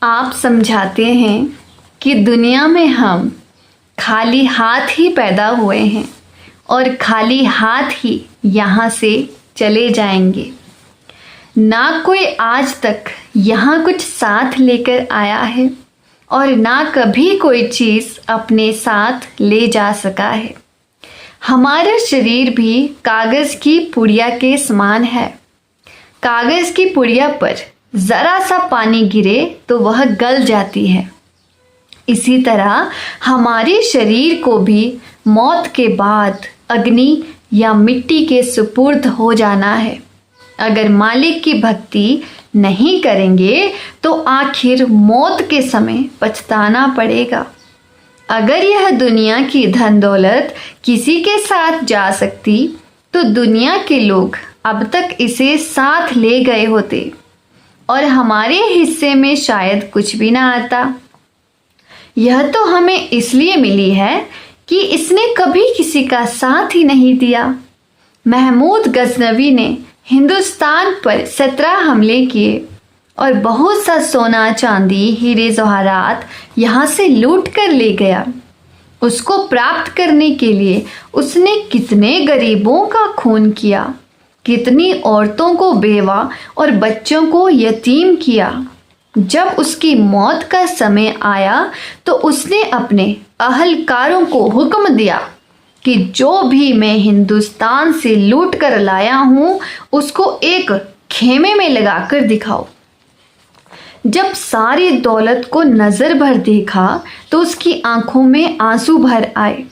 आप समझाते हैं कि दुनिया में हम खाली हाथ ही पैदा हुए हैं और खाली हाथ ही यहाँ से चले जाएंगे। ना कोई आज तक यहाँ कुछ साथ लेकर आया है और ना कभी कोई चीज़ अपने साथ ले जा सका है। हमारा शरीर भी कागज़ की पुड़िया के समान है। कागज़ की पुड़िया पर ज़रा सा पानी गिरे तो वह गल जाती है। इसी तरह हमारे शरीर को भी मौत के बाद अग्नि या मिट्टी के सुपुर्द हो जाना है। अगर मालिक की भक्ति नहीं करेंगे तो आखिर मौत के समय पछताना पड़ेगा। अगर यह दुनिया की धन दौलत किसी के साथ जा सकती तो दुनिया के लोग अब तक इसे साथ ले गए होते और हमारे हिस्से में शायद कुछ भी ना आता। यह तो हमें इसलिए मिली है कि इसने कभी किसी का साथ ही नहीं दिया। महमूद गजनवी ने हिंदुस्तान पर 17 हमले किए और बहुत सा सोना चांदी हीरे जवाहरात यहाँ से लूट कर ले गया। उसको प्राप्त करने के लिए उसने कितने गरीबों का खून किया, कितनी औरतों को बेवा और बच्चों को यतीम किया। जब उसकी मौत का समय आया तो उसने अपने अहलकारों को हुक्म दिया कि जो भी मैं हिंदुस्तान से लूट कर लाया हूँ उसको एक खेमे में लगाकर दिखाओ। जब सारी दौलत को नजर भर देखा तो उसकी आंखों में आंसू भर आए।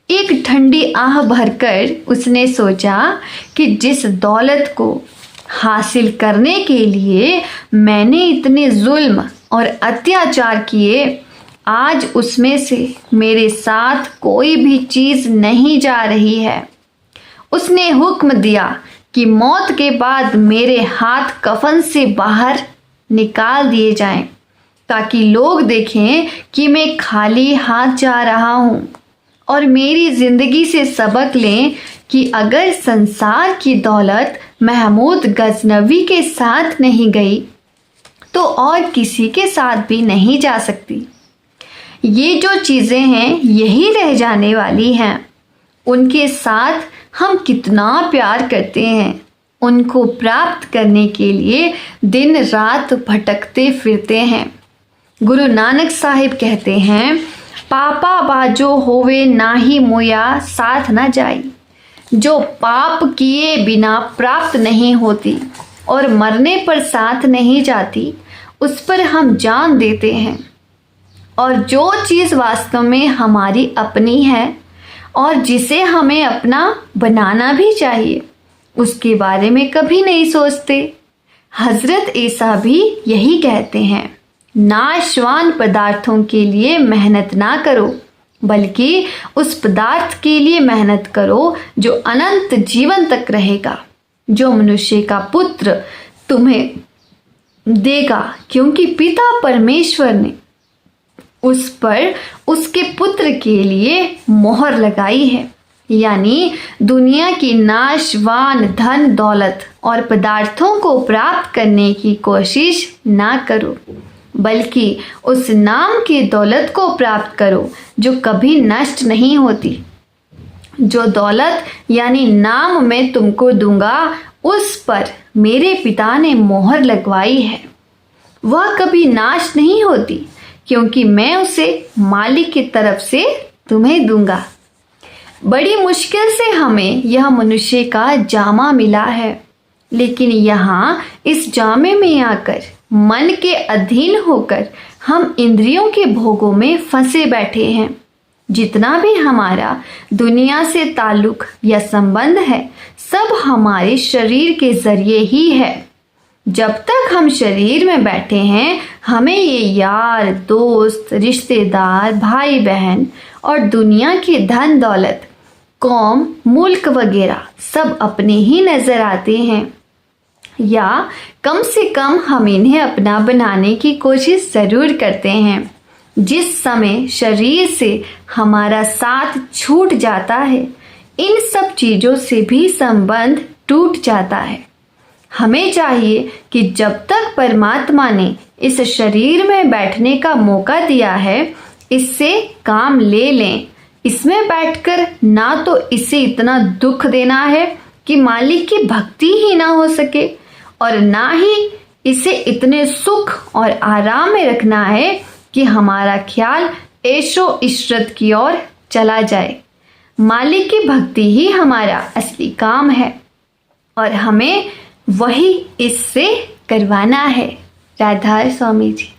एक ठंडी आह भरकर उसने सोचा कि जिस दौलत को हासिल करने के लिए मैंने इतने जुल्म और अत्याचार किए, आज उसमें से मेरे साथ कोई भी चीज़ नहीं जा रही है। उसने हुक्म दिया कि मौत के बाद मेरे हाथ कफन से बाहर निकाल दिए जाएं, ताकि लोग देखें कि मैं खाली हाथ जा रहा हूँ और मेरी ज़िंदगी से सबक लें कि अगर संसार की दौलत महमूद गजनवी के साथ नहीं गई तो और किसी के साथ भी नहीं जा सकती। ये जो चीज़ें हैं यही रह जाने वाली हैं। उनके साथ हम कितना प्यार करते हैं, उनको प्राप्त करने के लिए दिन रात भटकते फिरते हैं। गुरु नानक साहिब कहते हैं, पापा बाजो होवे नाही मोया साथ न जाई। जो पाप किए बिना प्राप्त नहीं होती और मरने पर साथ नहीं जाती, उस पर हम जान देते हैं। और जो चीज़ वास्तव में हमारी अपनी है और जिसे हमें अपना बनाना भी चाहिए, उसके बारे में कभी नहीं सोचते। हजरत ईसा भी यही कहते हैं, नाशवान पदार्थों के लिए मेहनत ना करो, बल्कि उस पदार्थ के लिए मेहनत करो जो अनंत जीवन तक रहेगा, जो मनुष्य का पुत्र तुम्हें देगा, क्योंकि पिता परमेश्वर ने उस पर उसके पुत्र के लिए मोहर लगाई है। यानी दुनिया की नाशवान धन दौलत और पदार्थों को प्राप्त करने की कोशिश ना करो, बल्कि उस नाम की दौलत को प्राप्त करो जो कभी नष्ट नहीं होती। जो दौलत यानी नाम मैं तुमको दूंगा, उस पर मेरे पिता ने मोहर लगवाई है। वह कभी नाश नहीं होती, क्योंकि मैं उसे मालिक की तरफ से तुम्हें दूंगा। बड़ी मुश्किल से हमें यह मनुष्य का जामा मिला है, लेकिन यहाँ इस जामे में आकर मन के अधीन होकर हम इंद्रियों के भोगों में फंसे बैठे हैं। जितना भी हमारा दुनिया से ताल्लुक या संबंध है, सब हमारे शरीर के जरिए ही है। जब तक हम शरीर में बैठे हैं, हमें ये यार, दोस्त, रिश्तेदार, भाई बहन और दुनिया की धन दौलत, कौम, मुल्क वगैरह सब अपने ही नजर आते हैं, या कम से कम हम इन्हें अपना बनाने की कोशिश जरूर करते हैं। जिस समय शरीर से हमारा साथ छूट जाता है, इन सब चीज़ों से भी संबंध टूट जाता है। हमें चाहिए कि जब तक परमात्मा ने इस शरीर में बैठने का मौका दिया है, इससे काम ले लें। इसमें बैठकर ना तो इसे इतना दुख देना है कि मालिक की भक्ति ही ना हो सके, और ना ही इसे इतने सुख और आराम में रखना है कि हमारा ख्याल ऐशो इशरत की ओर चला जाए। मालिक की भक्ति ही हमारा असली काम है और हमें वही इससे करवाना है। राधा स्वामी जी।